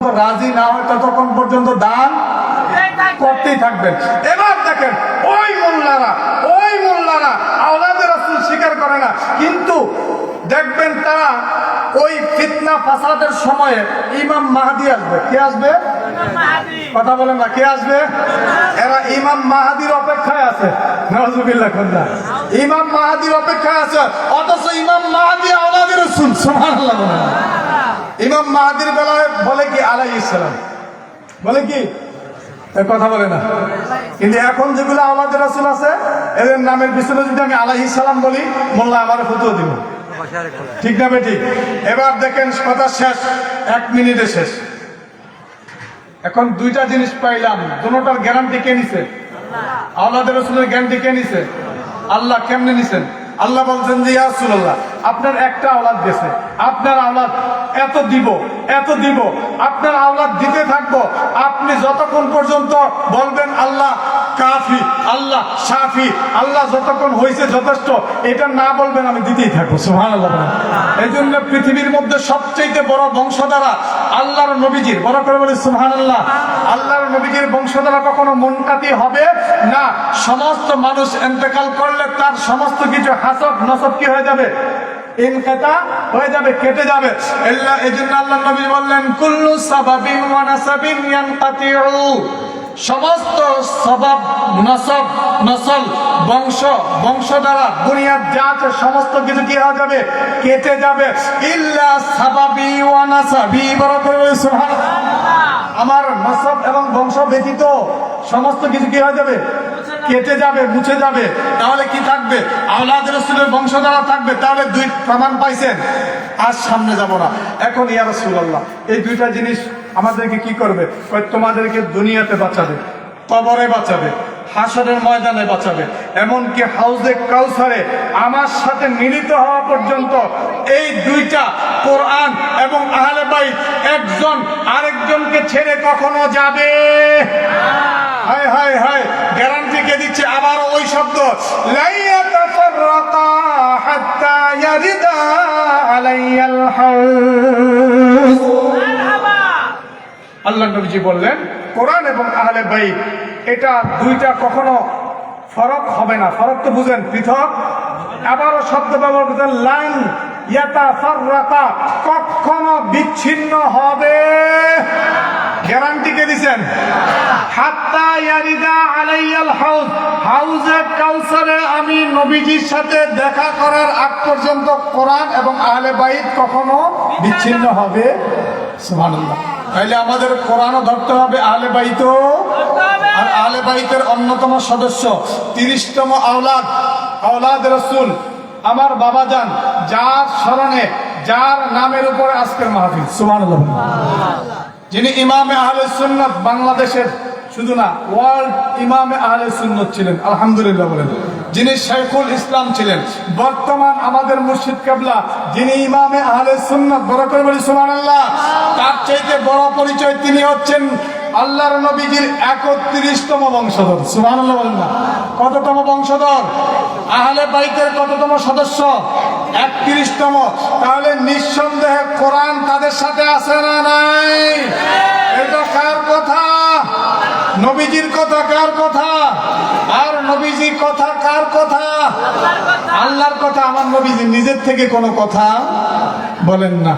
রাজি না হয় ততক্ষণ পর্যন্ত দান করতেই থাকবেন। এবার দেখেন ওই মোল্লারা আওলাদে রাসূল স্বীকার করে না, কিন্তু দেখবেন তারা ওই ফিতনা ফাসাদের সময়ে ইমাম মাহদি আসবে। কে আসবে? কথা বলেন না, কে আসবে? এরা ইমাম মাহদির অপেক্ষায় আছে। নাউজুবিল্লাহ। ইমাম মাহদির অপেক্ষায় আছে, অথচ ইমাম মাহদি আওলাদে রাসূল। সুবহানাল্লাহ। ইমাম মাহদির বেলায় বলে কি আলাইহিস সালাম, বলে কি কথা বলে না, কিন্তু এখন যেগুলো আওলাদে রাসূল আছে এদের নামের পিছনে যদি আমি আলাইহিস সালাম বলি, মোল্লা আমার ফতোয়া দিব, ঠিক না বেটি? এবার দেখেন কথা শেষ, 1 মিনিটে শেষ। এখন দুইটা জিনিস পাইলাম, দুটোটার গ্যারান্টি কে নিছে? আওলাদে রাসূলের গ্যারান্টি কে নিছে? আল্লাহ। কেমনে নিছেন? আল্লাহ বলছেন যে ইয়া রাসূলুল্লাহ, আপনার একটা আওলাদ গেছে, আপনার আওলাদ এত দিব, আপনার আওলাদ দিতে থাকবো, আপনি যতক্ষণ পর্যন্ত বলবেন আল্লাহ কাফি, আল্লাহ শাফি, আল্লাহ যতক্ষণ হয়েছে যথেষ্ট, এটা না বলবেন আমি দিতেই থাকবো। সুবহানাল্লাহ। এই জন্য পৃথিবীর মধ্যে সবচেয়ে বড় বংশধারা আল্লাহর নবীজির। বড় করে বলি সুবহানাল্লাহ। আল্লাহর নবীজির বংশধারা কখনো মনকাতি হবে না। সমস্ত মানুষ ইন্তেকাল করলে তার সমস্ত কিছু হাসব নসব কি হয়ে যাবে? ইনকাতা হয়ে যাবে, কেটে যাবে। এজন্য আল্লাহর নবী বললেন কুল্লু সাবাবিন ওয়া নাসাবিন ইয়ানকাতিউ, সমস্ত সবাব নসব নসল বংশ দ্বারা বুনিয়াদ যা আছে সমস্ত কিছু কি হয়ে যাবে? কেটে যাবে। ইল্লা সাবাবি ওয়া নাসাবি। বরাবর সুবহানাল্লাহ। আমার নসব এবং বংশ ব্যতীত সমস্ত কিছু কি হয়ে যাবে? কেটে যাবে, মুছে যাবে। তাহলে কি থাকবে? আওলাদে রাসূলের বংশধারা থাকবে। তাহলে দুই প্রমাণ পাইছেন। আজ সামনে যাব না। এখন ইয়া রাসূলুল্লাহ, এই দুইটা জিনিস আমাদেরকে কি করবে? তোমাদেরকে দুনিয়াতে বাঁচাবে, কবরে বাঁচাবে, হাসরের ময়দানে বাঁচাবে, এমনকি হাউজে কাউসারে আমার সাথে মিলিত হওয়া পর্যন্ত এই দুইটা কোরআন এবং আহলে বাইত একজন আরেকজনকে ছেড়ে কখনো যাবে? হায় হায় হায়, গ্যারান্টি কে দিচ্ছে? আবার ওই শব্দ, লা ইয়াতাফাররাকা হাত্তা ইয়ারিদা আলাইয়াল হাউজ। আল্লাহ নবীজি বললেন কোরআন এবং আহলে বাইত এটা দুইটা কখনো ফরক হবে না। ফরক তো বুঝেন, পৃথক। আবারও শব্দ ব্যবহার করতেন, লান ইয়াতাফাররাকা, কখনো বিচ্ছিন্ন হবে। গ্যারান্টি কে দিবেন? হাত্তা ইয়ারিদা আলাইয়াল হাউজ, হাউজে কাউসারে আমি নবীজির সাথে দেখা করার আগ পর্যন্ত কোরআন এবং আহলে বাইত কখনো বিচ্ছিন্ন হবে। সুবহানাল্লাহ। তাইলে আমাদের কোরআনও ধরতে হবে, আহলে বাইতও। আর আহলে বাইতের অন্যতম সদস্য 30তম আওলাদ রাসূল আমার বাবাজান, যার স্মরণে যার নামের উপরে আজকের মাহফিল। সুবহানাল্লাহ। যিনি ইমামে আহলে সুন্নাত, বাংলাদেশের শুধু না ওয়ার্ল্ড ইমামে আহলে সুন্নাত ছিলেন, আলহামদুলিল্লাহ বলেন। যিনি শাইখুল ইসলাম ছিলেন, বর্তমান আমাদের মুর্শিদ কিবলা যিনি ইমামে আহলে সুন্নাত, বড় করে বলি সুবহানাল্লাহ। তার চাইতে বড় পরিচয়, তিনি হচ্ছেন আল্লাহর নবীজির 31তম বংশধর। সুবহানাল্লাহ বলেন না? কততম বংশধর? আহলে বাইতের কততম সদস্য? 31তম। তাহলে নিঃসন্দেহে কোরআন তাদের সাথে আছে না নাই? এটা কার কথা? নবীজির কথা। কার কথা? আর নবীজির কথা কার কথা? আল্লাহর কথা। আমার নবীজি নিজের থেকে কোনো কথা বলেন না।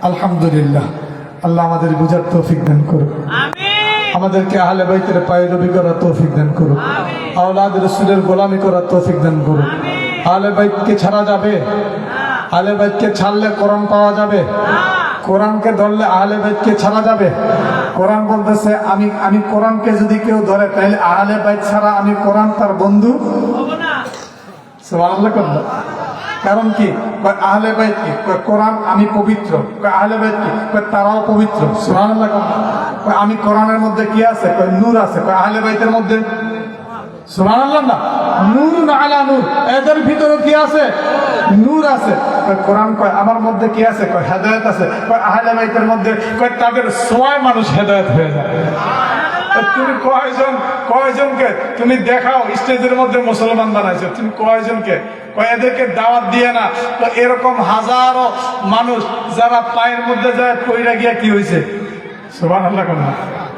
আলহামদুলিল্লাহ। আল্লাহ আমাদের বুঝার তৌফিক দান করুন, আমাদেরকে আহলে বাইতের পায়রবি করার তৌফিক দান করুন, আওলাদ রাসূলের গোলামি করার তৌফিক দান করুন। আহলে বাইতকে ছাড়া যাবে? আহলে বাইতকে ছাড়লে কোরআন পাওয়া যাবে? কোরআনকে ধরলে আহলে বাইতকে ছাড়া যাবে? কোরআন বলতেছে আমি কোরআনকে যদি কেউ ধরে তাহলে আহলে বাইত ছাড়া আমি কোরআন তার বন্ধু হব না। সুবহানাল্লাহ। কারণ কি? আহলে বাইত কি? কোরআন আমি পবিত্র। আহলে বাইত কি? তারাও পবিত্র। সুবহানাল্লাহ। আমি কোরআনের মধ্যে কি আছে? নূর আছে। আহলে বাইতের মধ্যে সুবহানাল্লাহ না, নূরুন আলা নূর, এদের ভিতরে কি আছে? নূর আছে। কোরআন কয় আমার মধ্যে কি আছে? হেদায়েত আছে। আহলে বাইতের মধ্যে তাদের সোয়ায় মানুষ হেদায়েত হয়ে যায়। তুমি কয়জনকে তুমি দেখাও স্টেজের মধ্যে মুসলমান বানাইছো? তুমি কয়জনকে? এদেরকে দাওয়াত দিয়ে না। তো এরকম হাজারো মানুষ যারা পায়ের মধ্যে যায় পইরা গিয়া কি হয়েছে? সুবহানাল্লাহ কোন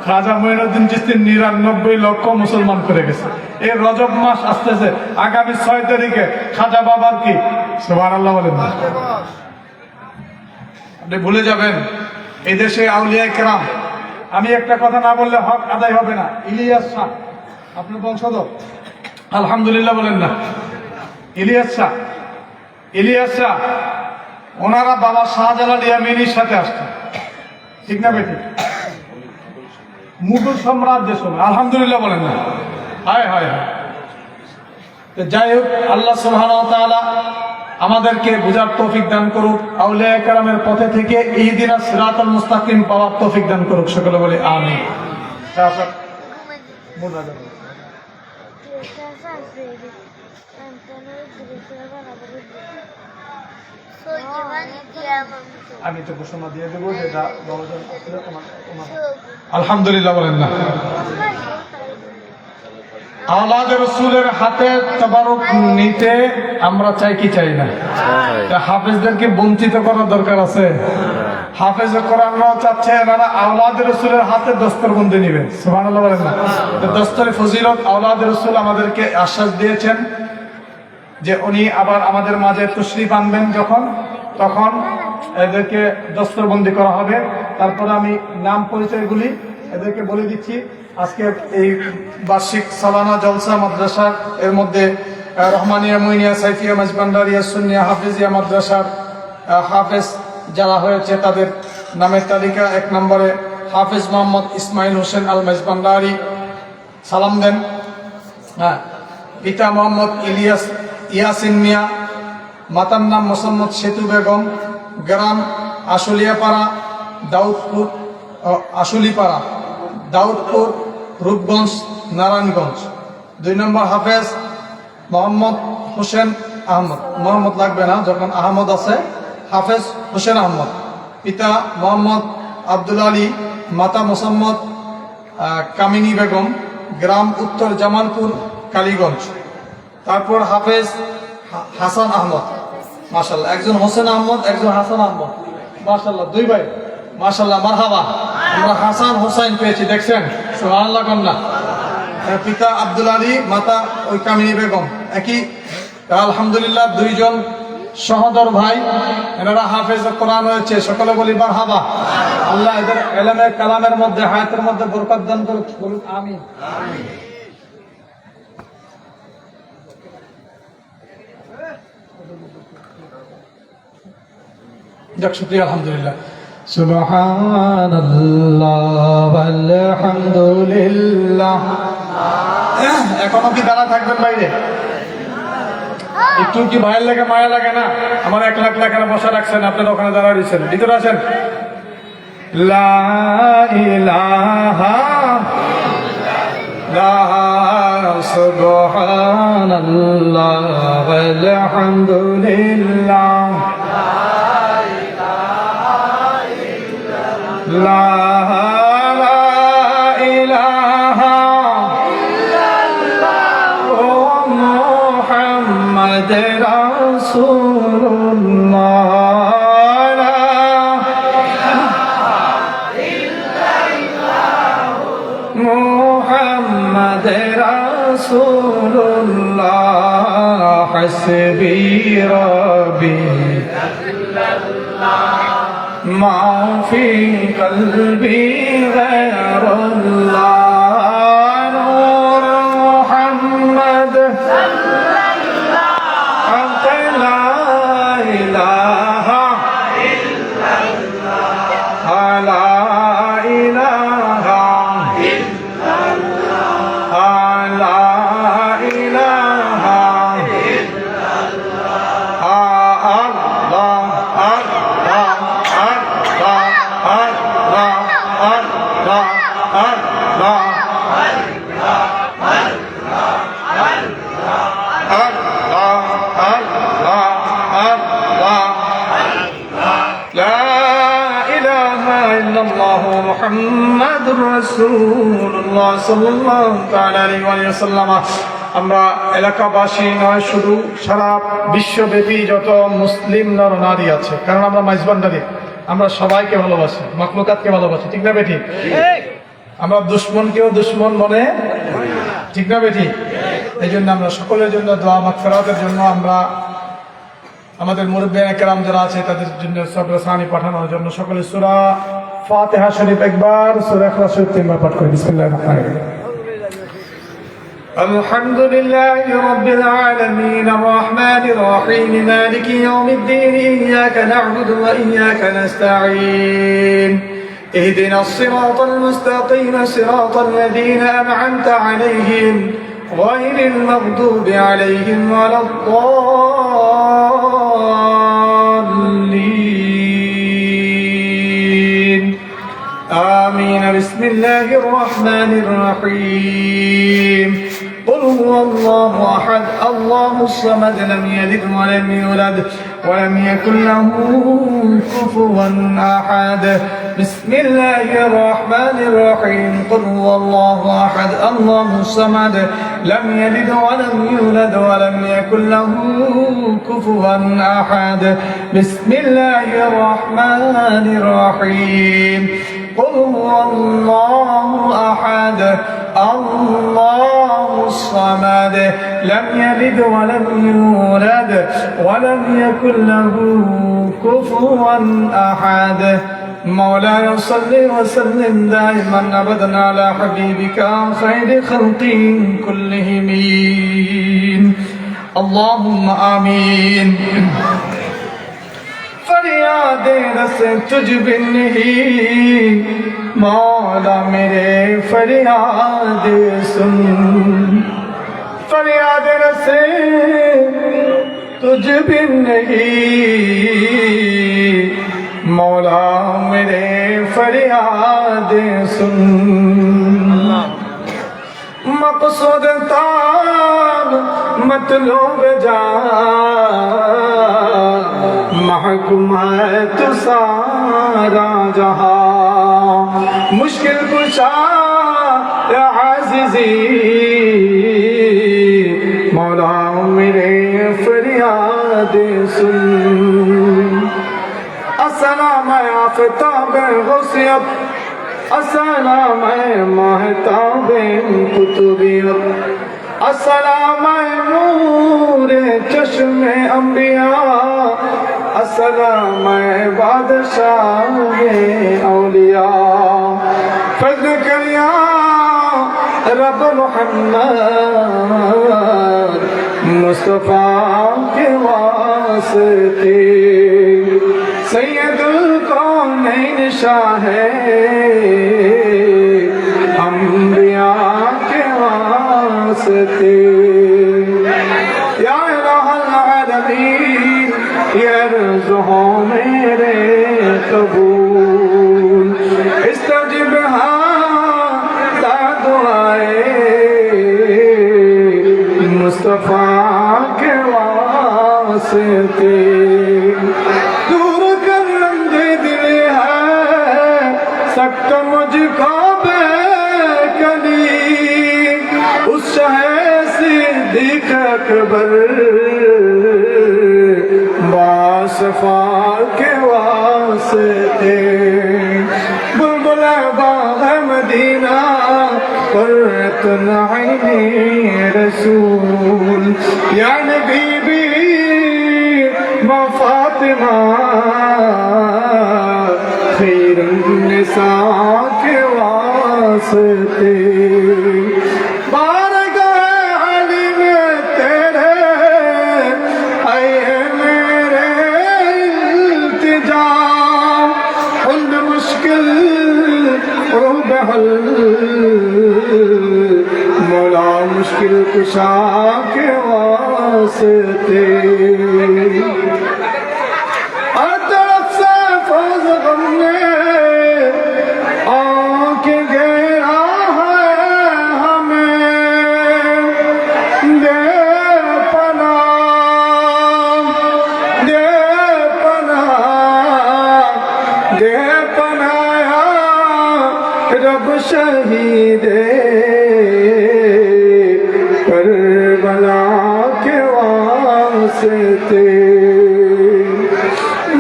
খাজা মঈনুদ্দিন চিশতি 99 লক্ষ মুসলমান করে গেছে। এই রজব মাস আসতেছে, আগামী 6 তারিখে খাজা বাবার কি সুবহানাল্লাহ বলেন না। আপনি ভুলে যাবেন এই দেশে আউলিয়া কেরাম, আমি একটা কথা না বললে হক আদায় হবে না। ইলিয়াস শাহ আপনার বংশধর, আলহামদুলিল্লাহ বলেন না। ইলিয়াস শাহ ওনারা বাবা শাহজালাল ইয়ামিনীর সাথে আসতেন, ঠিক না বেঠিক? মুঘল সাম্রাজ্যের সময়, আলহামদুলিল্লাহ বলেন না। হায় হায় হায়। যাই হোক, আল্লাহ সুবহানাহু ওয়া তাআলা আমাদেরকে বুঝার তৌফিক দান করুক, আউলিয়া কেরামের পথে থেকে ইহদিনাস সিরাতাল মুস্তাকিম পাওয়ার তৌফিক দান করুক, সকলে বলি আমিন। আমি তো ঘোষণা দিয়ে দেবো যেটা আলহামদুলিল্লাহ বলেন না। আওলাদে রাসূলের হাতে তাবারুক নিতে আমরা চাই কি চাই না? হাফেজদেরকে বঞ্চিত করার দরকার আছে? হাফেজ কোরআনরাও চাচ্ছে এনারা আওলাদে রাসূলের হাতে দস্তরবন্দি নেবেন, সুবহানাল্লাহ বলেন না। দস্তরে ফজিলত আওলাদে রাসূল আমাদেরকে আশ্বাস দিয়েছেন যে উনি আবার আমাদের মাঝে তশরিফ আনবেন যখন, তখন এদেরকে দস্তরবন্দি করা হবে। তারপরে আমি নাম পরিচয়গুলি এদেরকে বলে দিচ্ছি। আজকে এই বার্ষিক সালানা জলসা মাদ্রাসা এর মধ্যে রহমানিয়া, মুইনিয়া, সাইফিয়া, মাঝবান্ডারিয়া, সুন্নিয়া, হাফিজিয়া মাদ্রাসার হাফেজ যারা হয়েছে তাদের নামের তালিকা। 1 নম্বরে হাফেজ মোহাম্মদ ইসমাইল হোসেন আল মাঝবান্ডারি, সালাম দেন। হ্যাঁ, পিতা মোহাম্মদ ইয়াসিন মিয়া, মাতার নাম মোসাম্মদ সেতু বেগম, গ্রাম আশুলিয়াপাড়া, দাউদপুর, রূপগঞ্জ, নারায়ণগঞ্জ। 2 নম্বর হাফেজ মোহাম্মদ হোসেন আহমদ, মোহাম্মদ লাগবে না যখন আহমদ আছে, হাফেজ হোসেন আহমদ। পিতা মোহাম্মদ আব্দুল আলী, মাতা মোসাম্মদ কামিনী বেগম, গ্রাম উত্তর জামালপুর, কালীগঞ্জ। তারপর হাফেজ হাসান আহমদ, মাশাআল্লাহ, একজন হোসেন আহমদ, একজন হাসান আহমদ, মাশাআল্লাহ, 2 ভাই, মাশাআল্লাহ, মারহাবা। আমরা হাসান হোসেন পেয়েছি, দেখছেন? সুবহানাল্লাহ কন্যা। পিতা আব্দুল আলী, মাতা ওই কামিনী বেগম, একই। আলহামদুলিল্লাহ 2 জন সহোদর ভাই, এনারা হাফেজ কোরআন হয়েছে, সকলে বলি মারহাবা। আল্লাহ এদের ইলমে কালামের মধ্যে, হায়াতের মধ্যে বরকত দান করুক, বলুন আমিন। যাক, শুকরিয়া, আলহামদুলিল্লাহ। সুবহানাল্লাহ আলহামদুলিল্লাহ। এখনো কি দাঁড়া থাকবেন বাইরে? একটু কি ভাইয়ের লাগে মায়া লাগে না? আমার 1 লাখ এখানে বসা রাখছেন, আপনারা ওখানে দাঁড়া রয়েছেন, ভিতরে আছেন। লা ইলাহা ইল্লাল্লাহ, সুবহানাল্লাহ আলহামদুলিল্লাহ, লা ইলাহা ইল্লাল্লাহ মুহাম্মাদুর রাসূলুল্লাহ, লা ইলাহা ইল্লাল্লাহ মুহাম্মাদুর রাসূলুল্লাহ, হাসবি রাব্বি ما في قلبي غير الله، نور محمد صلى الله، أنت لا إله إلا الله، لا إله إلا الله، لا إله إلا মুহাম্মাদুর রাসূলুল্লাহ সাল্লাল্লাহু তাআলা আলাইহি ওয়াসাল্লাম। আমরা এলাকাবাসী নয়, শুধু সারা বিশ্বব্যাপী যত মুসলিম নর নারী আছে, কারণ আমরা মাইজবান্ডারি আমরা সবাইকে ভালোবাসি, মাখলুকাতকে ভালোবাসি, ঠিক না বেঠিক? আমরা দুশ্মনকেও দুশ্মন মনে, ঠিক না বেঠিক? এই জন্য আমরা সকলের জন্য দোয়া মাগফিরাতের জন্য আমরা আমাদের মুরব্বিয়ানে কেরাম যারা আছে তাদের জন্য সবরে সানি পাঠানোর জন্য সকলে সূরা ফাতিহা শরীফ একবার, সূরা ইখলাস শরীফ তিনবার পাঠ করি। বিসমিল্লাহির রহমানির রহিম। الحمد لله رب العالمين الرحمن الرحيم مالك يوم الدين إياك نعبد وإياك نستعين اهدنا الصراط المستقيم صراط الذين أنعمت عليهم غير المغضوب عليهم ولا الضالين آمين. بسم الله الرحمن الرحيم. قل هو الله أحد الله الصمد لم يلد ولم يولد ولم يكن له كفوا أحد. بسم الله الرحمن الرحيم. قل هو الله أحد الله الصمد لم يلد ولم يولد ولم يكن له كفوا أحد. بسم الله الرحمن الرحيم. قل هو الله أحد الله الصمد لم يلد ولم يولد ولم يكن له كفوا أحد. مولاي صل وسلم دائما أبدا على حبيبك خير خلق كلهم اللهم آمين. فریاد رس تجھ بن نہیں مولا میرے فریاد سن. فریاد رس تجھ بن نہیں مولا میرے فریاد سن. مقصود تاب مطلوب جان محکوم ہے تو سارا جہاں. مشکل کشا یا عزیزی مولا میرے فریاد سن. السلام آفتاب غوثیت السلام مہتاب قطبیت السلام نور چشم انبیاء السلام بادشاہ اولیاء. فضل کریا رب محمد مصطفیٰ کے واسطے سید الکونین شاہ انبیاء کے واسطے. یا الہ العالمین یرزقوں میرے قبول استجب ہاں دعائے مصطفیٰ کے واسطے. دور کر رنگ دل ہے سکت مجھ کو بے کلی اس شہ صدیق اکبر باصفا کے واسطے. بلبل باغ مدینہ قرۃ العین رسول یا نبی بی و فاطمہ خیر النساء کے واسطے. بارگاہ علی میں تیرے اے میرے التجا حل مشکل عروب حل مولا مشکل کشا کے واسطے. ہر طرف سے فوز غم نے آنکھ گھیرا ہے ہمیں دے پناہ دے پناہ دے پناہ رب شہید کربلا کے واسطے.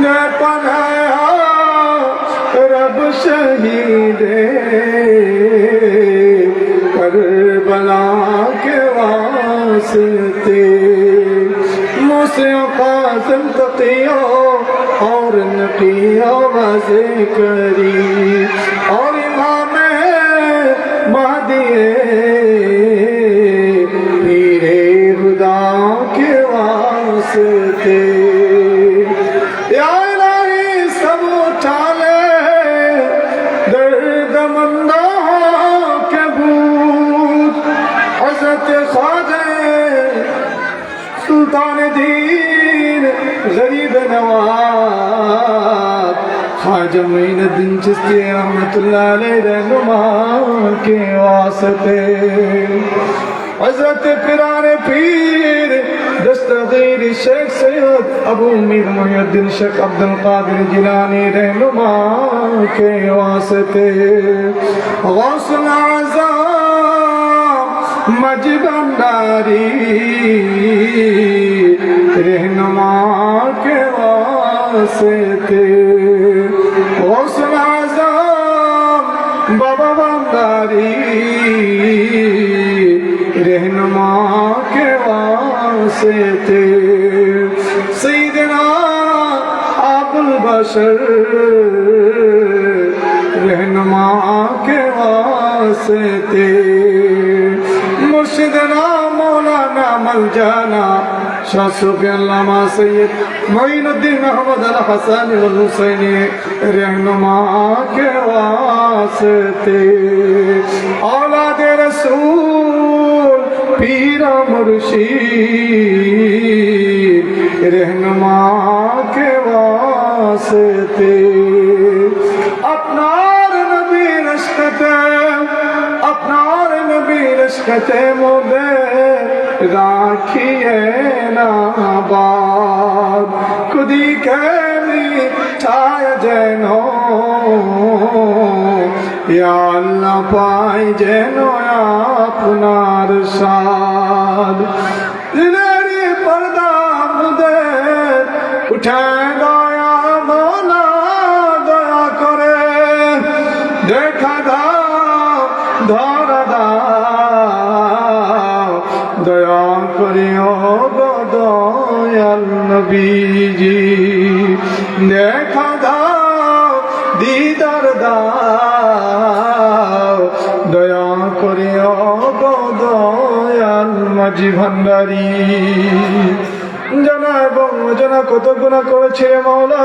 دے پناہ करी और इमाम महदी पीरे खुदा के वास्ते या इलाही सब उठा ले दर्द मंदा के भूत हज़रत ख्वाजा सुल्तान दीन गरीब नवाज ख्वाजा मोइनुद्दीन चिश्ती रहमतुल्लाह अलैह रहनुमा के वास्ते हज़रत पिराने पीर दस्तगीर शेख सैयद अबू मीर मोइनुद्दीन शेख अब्दुल कादिर जिलानी रहनुमा के वास्ते गौसुल आज़म मजी भंडारी रहनुमा के वास्ते गौसुल आज़म बाबा भंडारी रहनुमा के वास्ते सैयदना अबुल बशर रहनुमा के वास्ते मुर्शिदना मौलाना मलजाना शाह सूफी अल्लामा सैयद मोइनुद्दीन अहमद अल हसन वल हुसैनी रहनुमा के वास्ते औलाद रसूल पीरा मुर्शीद रहनुमा के वास्ते अपनार नबी रश्कते अपनार नबी रश्कते मोदे राखिए नाबाद खुदी के मिठाय जेनो या अल्लाह पाई जेनो अपनार साद दिलेरी पर्दा मुदे उठे दया मौला दया करे देखा दाओ धरा दाओ दया करियो गो दयाल नबीजी देखा दाओ दीदार दाओ दया करियो गो दयाल মাঝি ভান্ডারী জানা এবং অজানা কত গুনাহ করেছে মাওলা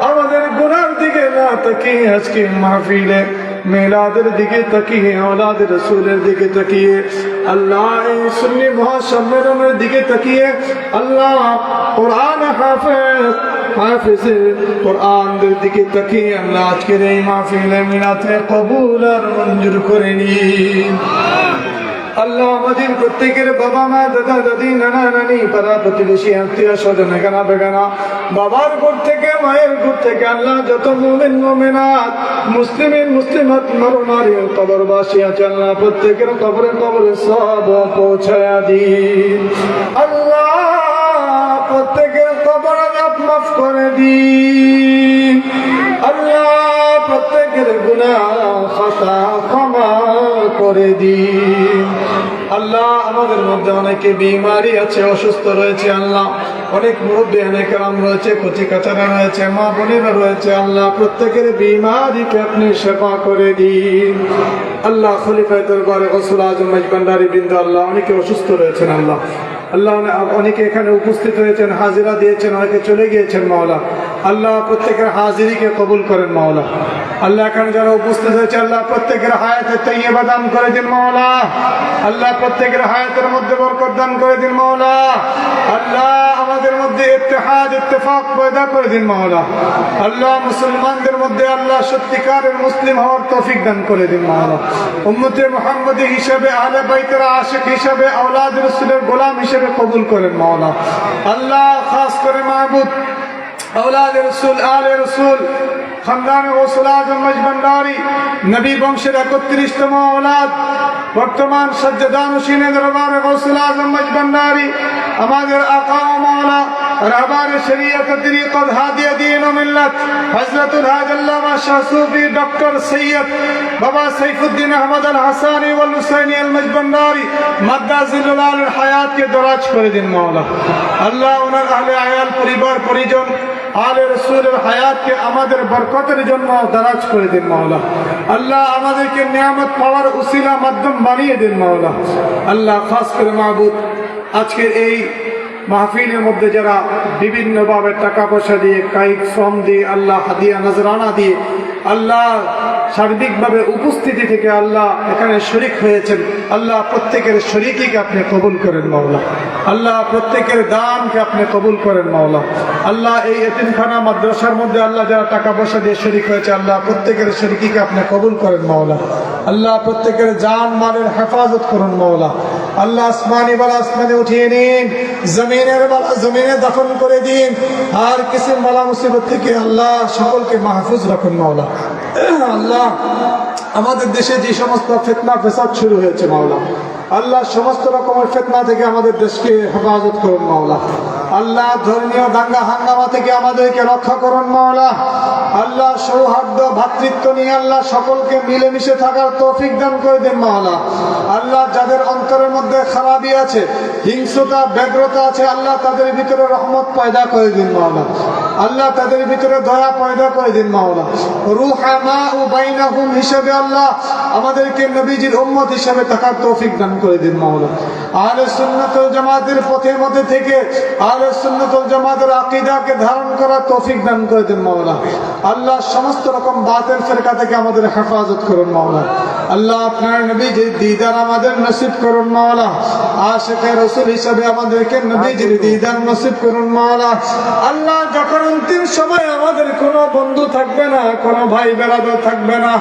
আমাদের গুনার দিকে না তাকিয়ে আজকে মাহফিলে মিলাদের দিকে তাকিয়ে औलाद রসুলের দিকে তাকিয়ে আল্লাহ এই সুন্নি মহাসম্মেলনের দিকে তাকিয়ে আল্লাহ কোরআন হাফেজ কোরআনের দিকে তাকিয়ে আল্লাহ আজকের এই মাহফিলে মিলাতে কবুল আর মঞ্জুর করে নিন আল্লাহ আমাদের প্রত্যেকের বাবা মা দাদা দাদি নানা নানি পাড়া প্রতিবেশী আত্মীয় স্বজন এখানা বেগানা বাবার ঘর থেকে মায়ের ঘর থেকে আল্লাহ যত মুমিন মুমিনাত মুসলিমিন মুসলিমাত নর নারী কবরবাসী আছে আল্লাহ প্রত্যেকের কবরে কবরে সব পৌঁছায়া দিন আল্লাহ প্রত্যেকের কবর আযাব মাফ করে দিন আল্লাহ প্রত্যেকের গুনাহ খাতা ক্ষমা করে দিন আল্লাহ আমাদের মধ্যে অনেকে বিমারি আছে অসুস্থ রয়েছে আল্লাহ অনেক মুরব্বী অনেক রাম রয়েছে কচি কাচারা রয়েছে মা বোনেরা রয়েছে আল্লাহ প্রত্যেকের বিমারিকে আপনি সেবা করে দিন আল্লাহ খলিফায়ে দরবারে গৌসুল আজম মজবান্ডারি বৃন্দ আল্লাহ অনেকে অসুস্থ রয়েছেন আল্লাহ আল্লাহ অনেকে এখানে উপস্থিত হয়েছেন হাজিরা দিয়েছেন অনেকে চলে গিয়েছেন মাওলা আল্লাহ প্রত্যেকের হাজিরিকে কবুল করেন মাওলা আল্লাহ এখানে যারা উপস্থিত হয়েছে আল্লাহ প্রত্যেকের হায়াতে তাইয়্যিবা দান করে দিন মাওলা আল্লাহ প্রত্যেকের হায়াতের মধ্যে বরকত দান করে দিন মাওলা আল্লাহ আমাদের মধ্যে ইত্তেহাদ ইত্তেফাক পয়দা করে দিন মাওলা আল্লাহ মুসলমানদের মধ্যে আল্লাহ সত্যিকারের মুসলিম হওয়ার তৌফিক দান করে দিন মাওলা উম্মতে মুহাম্মদী হিসেবে আহলে বাইতের আশিক হিসেবে औलाद রাসূলের গোলাম হিসেবে কবুল করেন মাওলা আল্লাহ খাস করে মাহবুব औलाद रसूल आले रसूल खानदान गौसुल आजम मजबंडारी नबी वंशेर 31तम औलाद বর্তমান সজ্জাদানুশীনে দরবারে গৌসুল আজম মজবন্দারি আমাদের আকা ও মাওলা রাহবার শরীয়ত তরিকত হাদিয়া দ্বীন ও মিল্লাত হযরতুল হাজ আল্লামা শাহ সুফি ডক্টর সৈয়দ বাবা সাইফুদ্দিন আহমদ আল হাসানি ওয়াল হুসাইনি আল মজবন্দারি মাদ্দাজিলুল আল হায়াত কে দরাজ করে দিন মাওলা আল্লাহ ওনার আহলে আয়াল পরিবার পরিজন আলে রসুলের হায়াতকে আমাদের বরকতের জন্য দারাজ করে দিন মাওলা। আল্লাহ আমাদেরকে নিয়ামত পাওয়ার উসিলা মাধ্যম বানিয়ে দিন মাওলা। আল্লাহ খাস করে মাহবুব আজকের এই মাহফিলের মধ্যে যারা বিভিন্নভাবে টাকা পয়সা দিয়ে, কায়িক শ্রম দিয়ে, আল্লাহ হাদিয়া নজরানা দিয়ে, আল্লাহ সার্বিকভাবে উপস্থিতি থেকে আল্লাহ এখানে শরিক হয়েছেন, আল্লাহ প্রত্যেকের শরিকিকে আপনি কবুল করেন মাওলা। আল্লাহ প্রত্যেকের দানকে আপনি কবুল করেন মাওলা। আল্লাহ এই এতিমখানা মাদ্রাসার মধ্যে আল্লাহ যারা টাকা পয়সা দিয়ে শরিক হয়েছে, আল্লাহ প্রত্যেকের শরিকিকে আপনি কবুল করেন মাওলা। আল্লাহ প্রত্যেকের জান মালের হেফাজত করুন মাওলা। আল্লাহ আসমানি বালা আসমানে উঠিয়ে নিন, জমিনের বালা জমিনে দফন করে দিন, আর কিসিম বালা মুসিবত থেকে আল্লাহ সকলকে মাহফুজ রাখুন মাওলা। আল্লাহ আমাদের দেশে যে সমস্ত ফিতনা ফেসাদ শুরু হয়েছে মাওলা, আল্লাহ সমস্ত রকমের ফিতনা থেকে আমাদের দেশকে হেফাজত করুন মাওলা। আল্লাহ ধর্মীয় দাঙ্গা হাঙ্গামা থেকে আমাদেরকে রক্ষা করুন মাওলা। আল্লাহ সৌহার্দ্য ভ্রাতৃত্ব নিয়ে আল্লাহ সকলকে মিলেমিশে থাকার তৌফিক দান করে দেন মাওলা। আল্লাহ যাদের অন্তরের মধ্যে খারাপি আছে, হিংসতা ব্যগ্রতা আছে, আল্লাহ তাদের ভিতরে রহমত পয়দা করে দিন মাওলা। আল্লাহ তাদের ভিতরে দয়া পয়দা করে দিন মাওলা। রুহামা ও বাইনাহুম হিসেবে আল্লাহ আমাদেরকে নবীজির উম্মত হিসেবে থাকার তৌফিক দান করে দিন মাওলা। আহলে সুন্নাত ওয়াল জামাতের পথের মধ্যে থেকে আহলে সুন্নাত ওয়াল জামাতের আকীদাকে ধারণ করার তৌফিক দান করে দিন মাওলা। আল্লাহ সমস্ত রকম বাতিল ফিরকা থেকে আমাদের হেফাজত করুন মাওলা। আল্লাহ আপনার নবীজির দিদার আমাদের নসিব করুন মাওলা। আশিকে রাসূল হিসেবে আমাদেরকে নবীজির দিদার নসিব করুন মাওলা। আল্লাহ যখন অন্তিম সময় আমাদের কোনো বন্ধু থাকবে না, কোনো ভাই বেরাদর থাকবে না,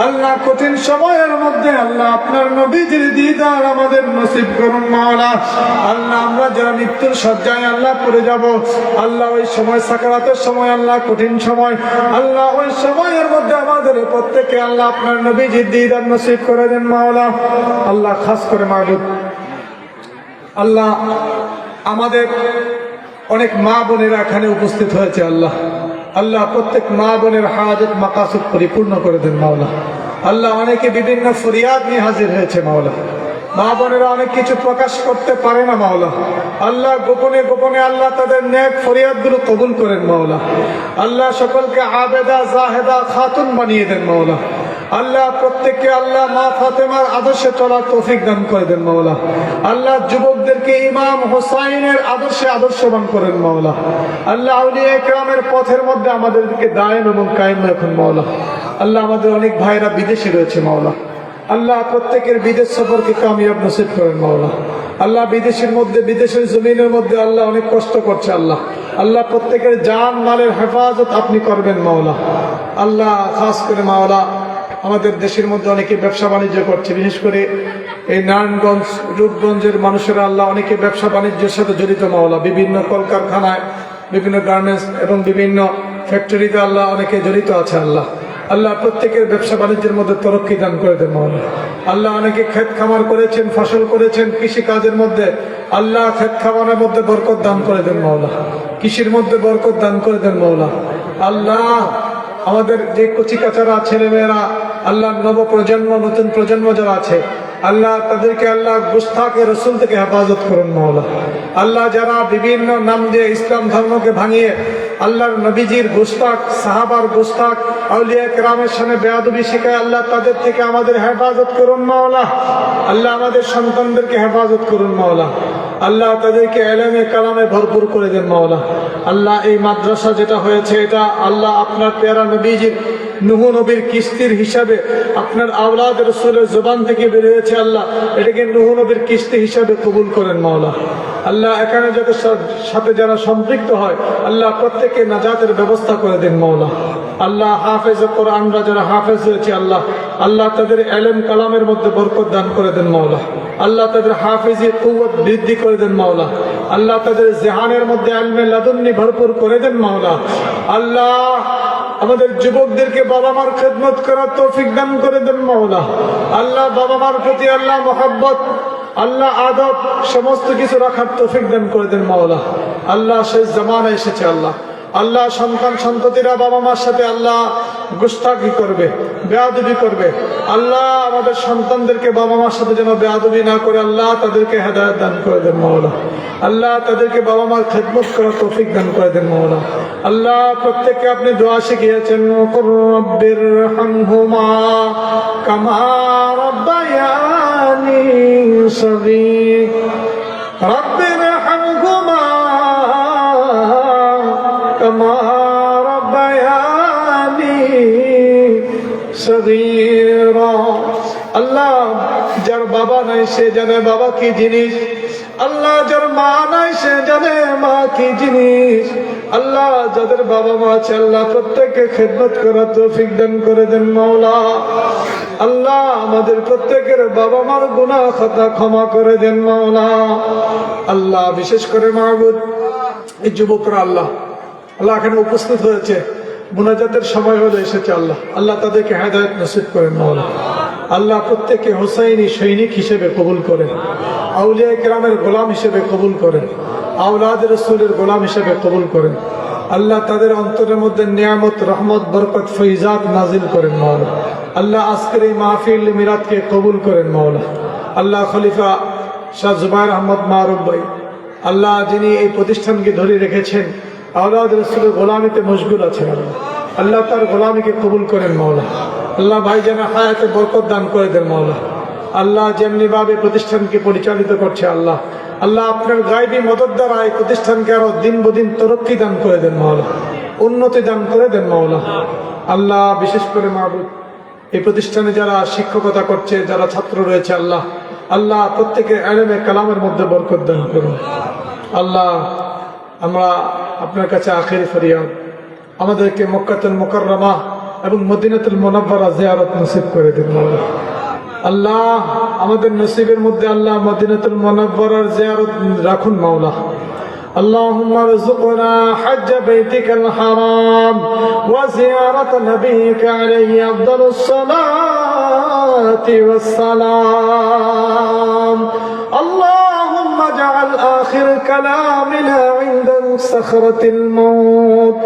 আল্লাহ কঠিন সময়ের মধ্যে আল্লাহ আপনার নবীজির দিদার আমাদের নসিব করুন মাওলা। আল্লাহ আমরা যারা মৃত্যুর শয্যায় আল্লাহ পড়ে যাব, আল্লাহ ওই সময় সাকারাতের সময়, আল্লাহ কঠিন সময়, আল্লাহ ওই সময়ের মধ্যে আমাদের প্রত্যেককে আল্লাহ আপনার নবীজির দিদার নসিব করে দেন মাওলা। আল্লাহ খাস করে মাহবুব আল্লাহ আমাদের অনেক মা বোনেরা এখানে উপস্থিত হয়েছে আল্লাহ। আল্লাহ প্রত্যেক মা বোনের হাজত মাকাসুদ পরিপূর্ণ করে দেন মাওলা। আল্লাহ অনেকে বিভিন্ন ফরিয়াদ নিয়ে হাজির হয়েছে মাওলা। মা বোনেরা অনেক কিছু প্রকাশ করতে পারে না মাওলা। আল্লাহ গোপনে গোপনে আল্লাহ তাদের নেক ফরিয়াদগুলো কবুল করেন মাওলা। আল্লাহ সকলকে আবেদা জাহেদা খাতুন বানিয়ে দেন মাওলা। আল্লাহ প্রত্যেককে আল্লাহ মা ফাতেমার আদর্শে চলার তৌফিক দান করে দেন মাওলা। আল্লাহ যুবকদেরকে ইমাম হোসাইনের আদর্শে আদর্শবান করেন মাওলা। আল্লাহ আউলিয়া ইকরামের পথের মধ্যে আমাদেরকে দায়েম এবং কায়েম রাখুন মাওলা। আল্লাহ আমাদের অনেক ভাইরা বিদেশে রয়েছে মাওলা। আল্লাহ প্রত্যেকের বিদেশ সফরকে কামিয়াব নসিব করেন মাওলা। আল্লাহ বিদেশের মধ্যে, বিদেশের জমিনের মধ্যে আল্লাহ অনেক কষ্ট করছে আল্লাহ। আল্লাহ প্রত্যেকের জান মালের হেফাজত আপনি করবেন মাওলা। আল্লাহ খাস করে মাওলা আমাদের দেশের মধ্যে অনেকে ব্যবসা বাণিজ্য করছে, বিশেষ করে এই নারায়ণগঞ্জ রূপগঞ্জের মানুষেরা আল্লাহ অনেকে ব্যবসা বাণিজ্যের সাথে জড়িত মাওলা। বিভিন্ন কলকারখানায়, বিভিন্ন গার্মেন্টস এবং বিভিন্ন ফ্যাক্টরিতে আল্লাহ অনেকে জড়িত আছে আল্লাহ। আল্লাহ প্রত্যেকের ব্যবসা বাণিজ্যের মধ্যে তরক্কি দান করে দেন মাওলা। আল্লাহ অনেকে ক্ষেত খামার করেছেন, ফসল করেছেন, কৃষি কাজের মধ্যে আল্লাহ ক্ষেত খামারের মধ্যে বরকত দান করে দেন মাওলা। কৃষির মধ্যে বরকত দান করে দেন মাওলা। আল্লাহ আমাদের যে কচি কাচারা ছেলেমেয়েরা আল্লাহ নব প্রজন্ম, নতুন প্রজন্ম যারা আছে আল্লাহ তাদেরকে আল্লাহ গুস্তাখে রসুল থেকে হেফাজত করুন মাওলা। আল্লাহ যারা বিভিন্ন নাম দিয়ে ইসলাম ধর্মকে ভাঙিয়ে আল্লাহর নবীজির গুস্তাখ, সাহাবার গুস্তাখ, আউলিয়া কেরামের সামনে বেয়াদবি শেখায় আল্লাহ তাদের থেকে আমাদের হেফাজত করুন মাওলা। আল্লাহ আমাদের সন্তানদেরকে হেফাজত করুন মাওলা। আল্লাহ তাদেরকে এলেমে কালামে ভরপুর করে দেন মাওলা। আল্লাহ এই মাদ্রাসা যেটা হয়েছে এটা আল্লাহ আপনার পেয়ারা নবীজির নূহ নবীর কিস্তির হিসাবে আপনার আওলাদ রাসূলের জবান থেকে বের হয়েছে আল্লাহ, এটাকে নূহ নবীর কিস্তি হিসাবে কবুল করেন মাওলা। আল্লাহ এখানে যাদের সাথে যারা সম্পৃক্ত হয় আল্লাহ প্রত্যেককে নাজাতের ব্যবস্থা করে দেন মাওলা। আল্লাহ হাফেজ কোরআনরা যারা হাফেজ হয়েছে আল্লাহ, আল্লাহ তাদের এলেম কালামের মধ্যে বরকত দান করে দেন মাওলা। আল্লাহ তাদের হাফেজি কুওয়াত বৃদ্ধি করে দেন মাওলা। আল্লাহ তাদের জেহানের মধ্যে ইলমে লাদুন্নি ভরপুর করে দেন মাওলা। আল্লাহ আমাদের যুবকদেরকে বাবা মার খেদমত করার তৌফিক দান করে দেন মাওলা। আল্লাহ বাবা মার প্রতি আল্লাহ মহব্বত, আল্লাহ আদব সমস্ত কিছু রাখার তৌফিক দান করে দেন মাওলা। আল্লাহ শেষ জামানা এসেছে আল্লাহ। আল্লাহ সন্তান সন্ততিরা বাবা মার সাথে আল্লাহ গুস্তাখি করবে, বেয়াদবি করবে। আল্লাহ আমাদের সন্তানদেরকে বাবা মার সাথে যেন বেয়াদবি না করে আল্লাহ তাদেরকে হেদায়েত দান করে দেন মাওলা। আল্লাহ তাদেরকে বাবা মার খেদমত করার তৌফিক দান করে দেন মাওলা। আল্লাহ প্রত্যেককে আপনি দোয়া শিখিয়েছেন, ওকুর রব্বির হামহুমা কামা রাব্বায়ানি সগীর, রব্বির হামহুমা কামা রাব্বায়ানি সগীরা। আল্লাহ যার বাবা নাই সে জানে বাবা কি জিনিস, আল্লাহ যার মা নাই সে জানে মা কি জিনিস। আল্লাহ যাদের বাবা মা আছে আল্লাহ প্রত্যেককে খেদমত করার তৌফিক দান করে দেন মাওলা। আল্লাহ আমাদের প্রত্যেকের বাবা মার গুনাহ খাতা ক্ষমা করে দেন মাওলা। আল্লাহ বিশেষ করে মাহবুব এই যুবকরা আল্লাহ আল্লাহ এখানে উপস্থিত হয়েছে, মুনাজাতের সময় হলে এসেছে আল্লাহ, আল্লাহ তাদেরকে হেদায়েত নসিব করেন মাওলা। আল্লাহ প্রত্যেককে হোসাইনি সৈনিক হিসেবে কবুল করেন, আউলিয়া কেরামের গোলাম হিসেবে কবুল করেন, আওলাদ রাসূলের গোলাম হিসেবে কবুল করেন। আল্লাহ তাদের অন্তরের মধ্যে নিয়ামত, রহমত, বরকত, ফৈজাত নাজিল করেন মাওলা। আল্লাহ আজকের এই মাহফিল মিলাদকে কবুল করেন মাওলা। আল্লাহ খলিফা শাহ জুবায়ের আহমদ মারুফ ভাই আল্লাহ যিনি এই প্রতিষ্ঠানকে ধরে রেখেছেন, আওলাদ রাসূলের গোলামিতে মশগুল আছেন আল্লাহ, আল্লাহ তার গোলামিকে কবুল করেন মাওলা। আল্লাহ ভাই যেন হায়াতে বরকত দান করে দেন মাওলা। আল্লাহ যেমনি ভাবে প্রতিষ্ঠানকে পরিচালিত করছে আল্লাহ, আল্লাহ আপনার গায়বী মদদ দ্বারা এই প্রতিষ্ঠানকে আরো দিন বদিন তরক্কি দান করে দেন মাওলা, উন্নতি দান করে দেন মাওলা। আল্লাহ বিশেষ করে মাহবুব এই প্রতিষ্ঠানে যারা শিক্ষকতা করছে, যারা ছাত্র রয়েছে আল্লাহ, আল্লাহ প্রত্যেকের ইলমে কালামের মধ্যে বরকত দান করুন আল্লাহ। আমরা আপনার কাছে আখিরি ফরিয়াদ, আমাদেরকে মক্কাতুল মুকাররমা এবং মদিনাতুল মুনাওয়ারা জিয়ারত নসিব করে দিন মাওলা। আল্লাহ আমাদের নসিবের মধ্যে আল্লাহ মদিনাতুল মুনাওয়ারার জিয়ারত রাখুন মাওলা। اللهم ارزقنا حج بيتك الحرام وزيارة نبيك عليه أفضل الصلاة والسلام. اللهم اجعل آخر كلامنا عند سخرة الموت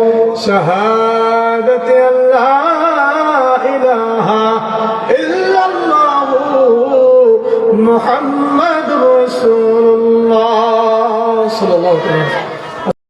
شهادة أن لا إله إلا الله محمد رسول الله صلى الله عليه وسلم.